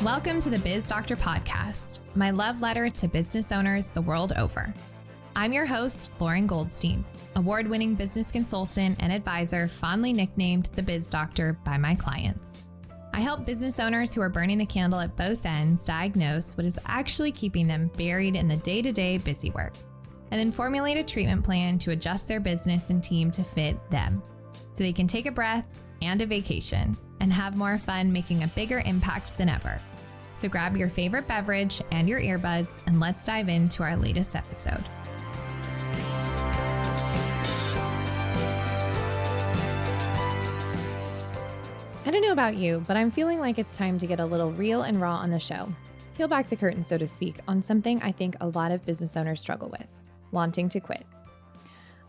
Welcome to the Biz Doctor Podcast, my love letter to business owners the world over. I'm your host, Lauren Goldstein, award-winning business consultant and advisor fondly nicknamed the Biz Doctor by my clients. I help business owners who are burning the candle at both ends diagnose what is actually keeping them buried in the day-to-day busy work, and then formulate a treatment plan to adjust their business and team to fit them, so they can take a breath and a vacation and have more fun making a bigger impact than ever. So grab your favorite beverage and your earbuds and let's dive into our latest episode. I don't know about you, but I'm feeling like it's time to get a little real and raw on the show. Peel back the curtain, so to speak, on something I think a lot of business owners struggle with: wanting to quit.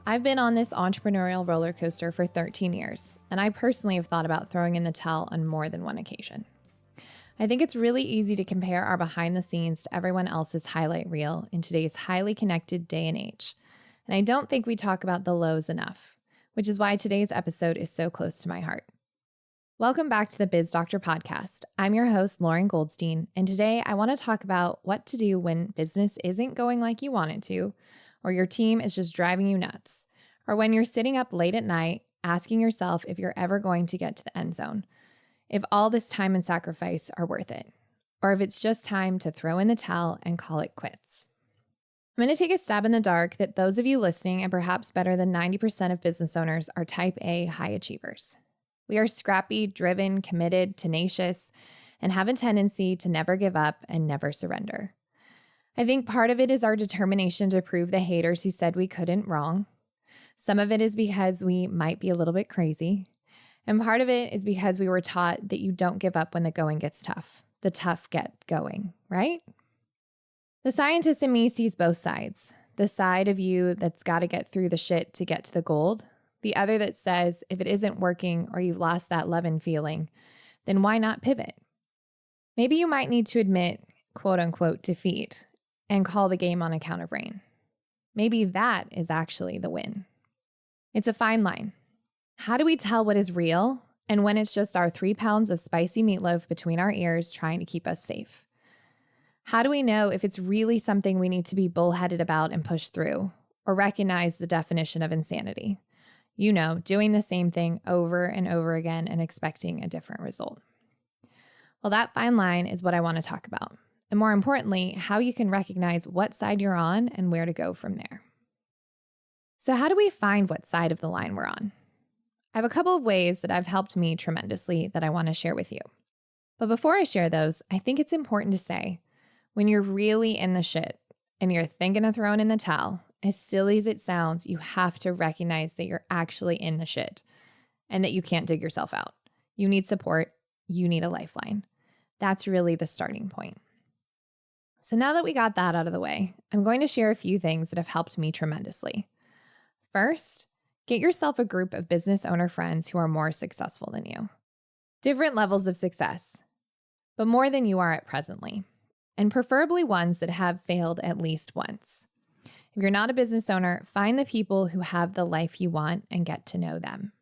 I've been on this entrepreneurial roller coaster for 13 years, and I personally have thought about throwing in the towel on more than one occasion. I think it's really easy to compare our behind the scenes to everyone else's highlight reel in today's highly connected day and age. And I don't think we talk about the lows enough, which is why today's episode is so close to my heart. Welcome back to the Biz Doctor Podcast. I'm your host, Lauren Goldstein, and today I want to talk about what to do when business isn't going like you want it to, or your team is just driving you nuts, or when you're sitting up late at night asking yourself if you're ever going to get to the end zone, if all this time and sacrifice are worth it, or if it's just time to throw in the towel and call it quits. I'm going to take a stab in the dark that those of you listening, and perhaps better than 90% of business owners, are type A high achievers. We are scrappy, driven, committed, tenacious, and have a tendency to never give up and never surrender. I think part of it is our determination to prove the haters who said we couldn't wrong. Some of it is because we might be a little bit crazy. And part of it is because we were taught that you don't give up when the going gets tough. The tough get going, right? The scientist in me sees both sides. The side of you that's got to get through the shit to get to the gold. The other that says if it isn't working or you've lost that love and feeling, then why not pivot? Maybe you might need to admit, quote unquote, defeat and call the game on account of rain. Maybe that is actually the win. It's a fine line. How do we tell what is real and when it's just our 3 pounds of spicy meatloaf between our ears trying to keep us safe? How do we know if it's really something we need to be bullheaded about and push through, or recognize the definition of insanity? You know, doing the same thing over and over again and expecting a different result. Well, that fine line is what I want to talk about. And more importantly, how you can recognize what side you're on and where to go from there. So how do we find what side of the line we're on? I have a couple of ways that have helped me tremendously that I want to share with you. But before I share those, I think it's important to say, when you're really in the shit and you're thinking of throwing in the towel, as silly as it sounds, you have to recognize that you're actually in the shit and that you can't dig yourself out. You need support. You need a lifeline. That's really the starting point. So now that we got that out of the way, I'm going to share a few things that have helped me tremendously. First, get yourself a group of business owner friends who are more successful than you. Different levels of success, but more than you are at presently, and preferably ones that have failed at least once. If you're not a business owner, find the people who have the life you want and get to know them.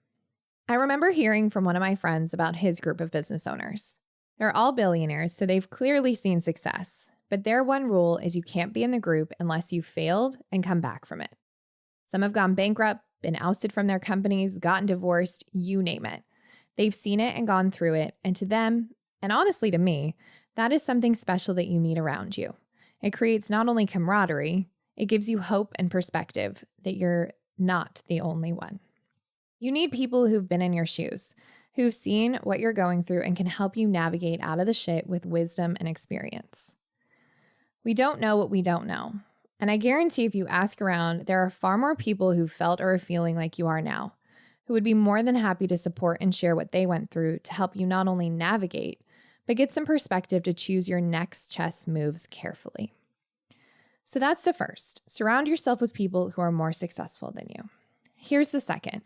I remember hearing from one of my friends about his group of business owners. They're all billionaires, so they've clearly seen success, but their one rule is you can't be in the group unless you've failed and come back from it. Some have gone bankrupt, been ousted from their companies, gotten divorced, you name it. They've seen it and gone through it, and to them, and honestly to me, that is something special that you need around you. It creates not only camaraderie, it gives you hope and perspective that you're not the only one. You need people who've been in your shoes, who've seen what you're going through and can help you navigate out of the shit with wisdom and experience. We don't know what we don't know. And I guarantee if you ask around, there are far more people who felt or are feeling like you are now, who would be more than happy to support and share what they went through to help you not only navigate, but get some perspective to choose your next chess moves carefully. So that's the first. Surround yourself with people who are more successful than you. Here's the second.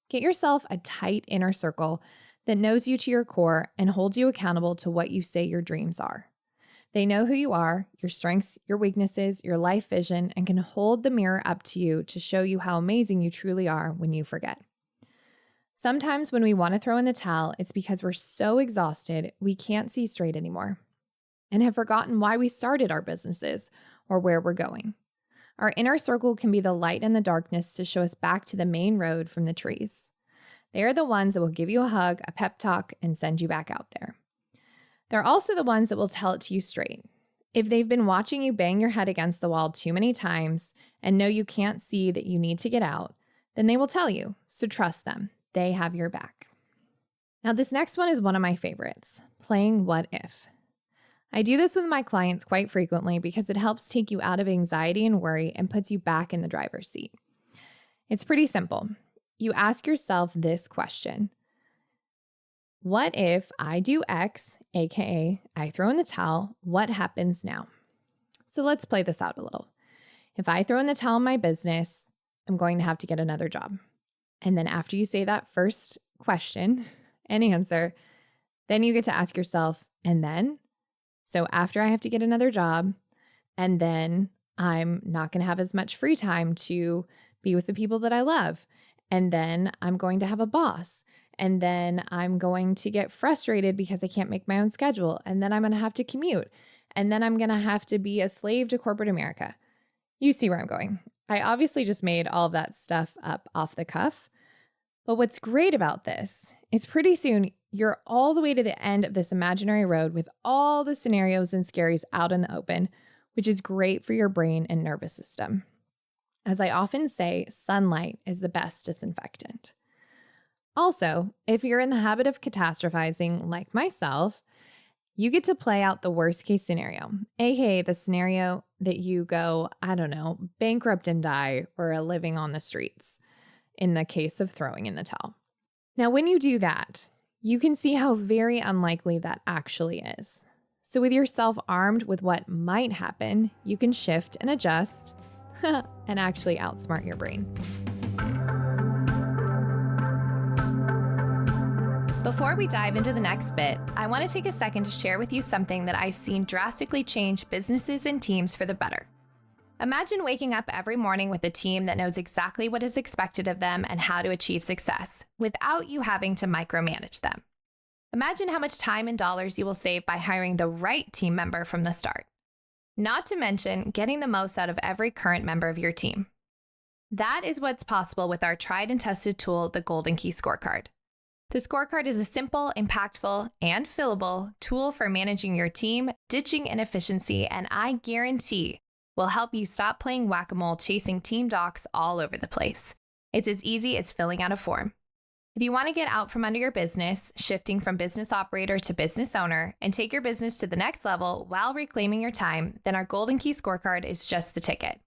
Get yourself a tight inner circle that knows you to your core and holds you accountable to what you say your dreams are. They know who you are, your strengths, your weaknesses, your life vision, and can hold the mirror up to you to show you how amazing you truly are when you forget. Sometimes when we want to throw in the towel, it's because we're so exhausted we can't see straight anymore. and have forgotten why we started our businesses or where we're going. Our inner circle can be the light in the darkness to show us back to the main road from the trees. They are the ones that will give you a hug, a pep talk, and send you back out there. They're also the ones that will tell it to you straight. If they've been watching you bang your head against the wall too many times and know you can't see that you need to get out, then they will tell you, so trust them. They have your back. Now, this next one is one of my favorites, playing what if. I do this with my clients quite frequently because it helps take you out of anxiety and worry and puts you back in the driver's seat. It's pretty simple. You ask yourself this question. What if I do X, aka I throw in the towel, what happens now? So let's play this out a little. If I throw in the towel in my business, I'm going to have to get another job. And then after you say that first question and answer, then you get to ask yourself, and then? So after I have to get another job, and then I'm not going to have as much free time to be with the people that I love. And then I'm going to have a boss. And then I'm going to get frustrated because I can't make my own schedule. And then I'm going to have to commute. And then I'm going to have to be a slave to corporate America. You see where I'm going. I obviously just made all of that stuff up off the cuff. But what's great about this is pretty soon you're all the way to the end of this imaginary road with all the scenarios and scaries out in the open, which is great for your brain and nervous system. As I often say, sunlight is the best disinfectant. Also, if you're in the habit of catastrophizing like myself, you get to play out the worst case scenario, aka the scenario that you go, I don't know, bankrupt and die or are living on the streets in the case of throwing in the towel. Now, when you do that, you can see how very unlikely that actually is. So with yourself armed with what might happen, you can shift and adjust and actually outsmart your brain. Before we dive into the next bit, I want to take a second to share with you something that I've seen drastically change businesses and teams for the better. Imagine waking up every morning with a team that knows exactly what is expected of them and how to achieve success without you having to micromanage them. Imagine how much time and dollars you will save by hiring the right team member from the start. Not to mention getting the most out of every current member of your team. That is what's possible with our tried and tested tool, the Golden Key Scorecard. The scorecard is a simple, impactful, and fillable tool for managing your team, ditching inefficiency, and I guarantee will help you stop playing whack-a-mole chasing team docs all over the place. It's as easy as filling out a form. If you want to get out from under your business, shifting from business operator to business owner, and take your business to the next level while reclaiming your time, then our Golden Key Scorecard is just the ticket.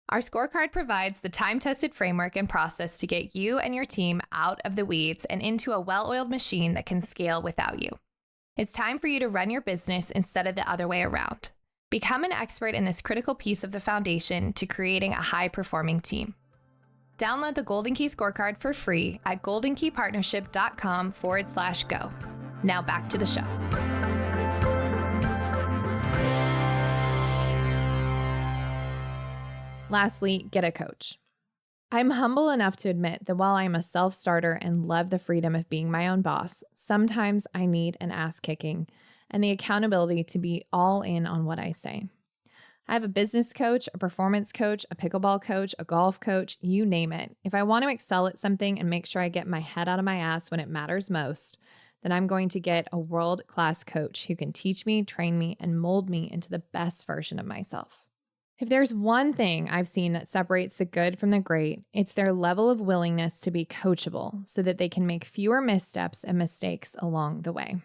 Our scorecard provides the time-tested framework and process to get you and your team out of the weeds and into a well-oiled machine that can scale without you. It's time for you to run your business instead of the other way around. Become an expert in this critical piece of the foundation to creating a high-performing team. Download the Golden Key Scorecard for free at goldenkeypartnership.com/go. Now back to the show. Lastly, get a coach. I'm humble enough to admit that while I'm a self-starter and love the freedom of being my own boss, sometimes I need an ass kicking and the accountability to be all in on what I say. I have a business coach, a performance coach, a pickleball coach, a golf coach, you name it. If I want to excel at something and make sure I get my head out of my ass when it matters most, then I'm going to get a world-class coach who can teach me, train me, and mold me into the best version of myself. If there's one thing I've seen that separates the good from the great, it's their level of willingness to be coachable so that they can make fewer missteps and mistakes along the way.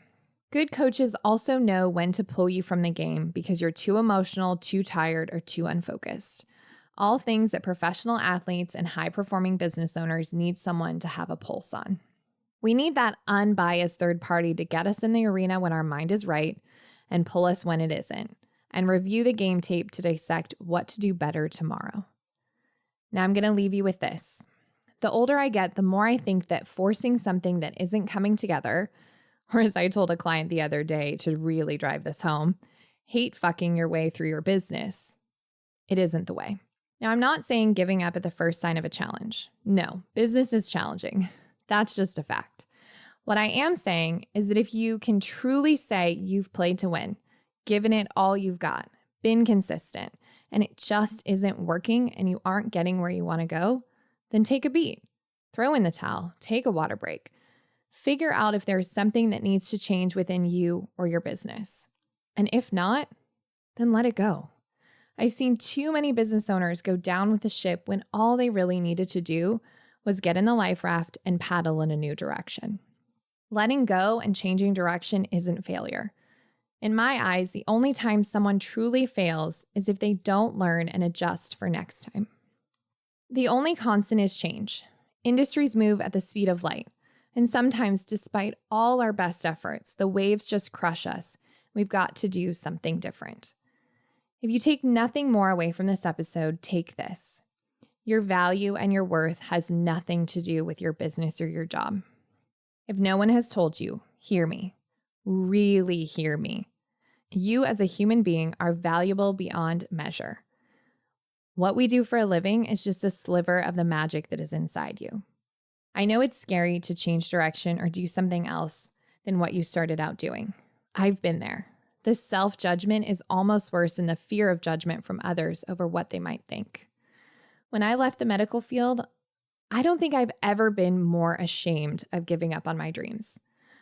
Good coaches also know when to pull you from the game because you're too emotional, too tired, or too unfocused. All things that professional athletes and high-performing business owners need someone to have a pulse on. We need that unbiased third party to get us in the arena when our mind is right and pull us when it isn't, and review the game tape to dissect what to do better tomorrow. Now I'm going to leave you with this. The older I get, the more I think that forcing something that isn't coming together, or as I told a client the other day to really drive this home, hate fucking your way through your business. It isn't the way. Now, I'm not saying giving up at the first sign of a challenge. No, business is challenging. That's just a fact. What I am saying is that if you can truly say you've played to win, given it all you've got, been consistent, and it just isn't working and you aren't getting where you want to go, then take a beat. Throw in the towel, take a water break. Figure out if there's something that needs to change within you or your business. And if not, then let it go. I've seen too many business owners go down with the ship when all they really needed to do was get in the life raft and paddle in a new direction. Letting go and changing direction isn't failure. In my eyes, the only time someone truly fails is if they don't learn and adjust for next time. The only constant is change. Industries move at the speed of light. And sometimes, despite all our best efforts, the waves just crush us. We've got to do something different. If you take nothing more away from this episode, take this. Your value and your worth has nothing to do with your business or your job. If no one has told you, hear me. Really hear me. You as a human being are valuable beyond measure. What we do for a living is just a sliver of the magic that is inside you. I know it's scary to change direction or do something else than what you started out doing. I've been there. The self-judgment is almost worse than the fear of judgment from others over what they might think. When I left the medical field, I don't think I've ever been more ashamed of giving up on my dreams.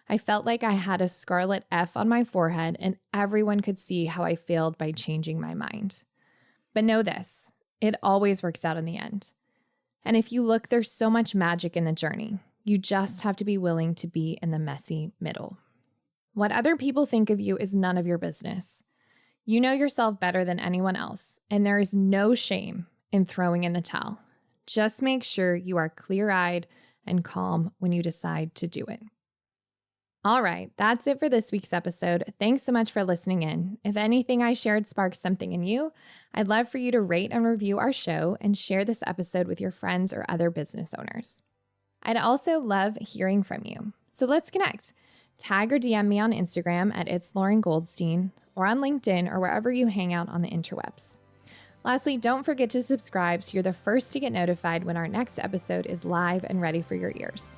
I felt like I had a scarlet F on my forehead and everyone could see how I failed by changing my mind. But know this, it always works out in the end. And if you look, there's so much magic in the journey. You just have to be willing to be in the messy middle. What other people think of you is none of your business. You know yourself better than anyone else, and there is no shame in throwing in the towel. Just make sure you are clear-eyed and calm when you decide to do it. All right, that's it for this week's episode. Thanks so much for listening in. If anything I shared sparked something in you, I'd love for you to rate and review our show and share this episode with your friends or other business owners. I'd also love hearing from you. So let's connect. Tag or DM me on Instagram at It's Lauren Goldstein or on LinkedIn or wherever you hang out on the interwebs. Lastly, don't forget to subscribe so you're the first to get notified when our next episode is live and ready for your ears.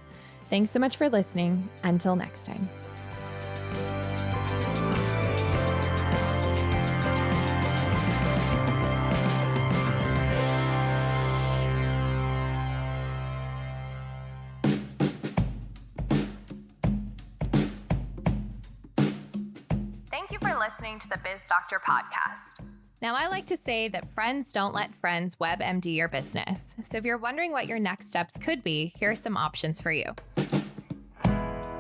Thanks so much for listening. Until next time. Thank you for listening to the Biz Doctor Podcast. Now, I like to say that friends don't let friends WebMD your business. So if you're wondering what your next steps could be, here are some options for you.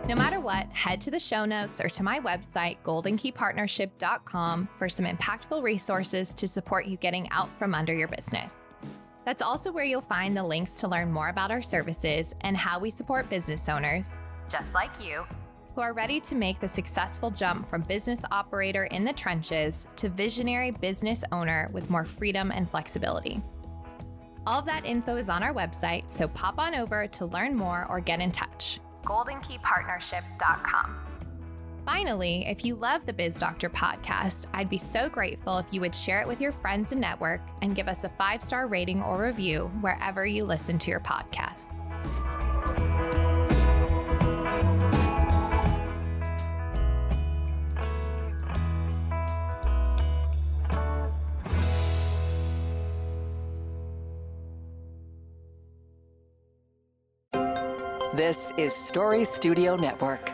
No matter what, head to the show notes or to my website, goldenkeypartnership.com, for some impactful resources to support you getting out from under your business. That's also where you'll find the links to learn more about our services and how we support business owners, just like you, who are ready to make the successful jump from business operator in the trenches to visionary business owner with more freedom and flexibility. All of that info is on our website, so pop on over to learn more or get in touch. goldenkeypartnership.com. Finally, if you love the Biz Doctor podcast, I'd be so grateful if you would share it with your friends and network and give us a 5-star rating or review wherever you listen to your podcast. This is Story Studio Network.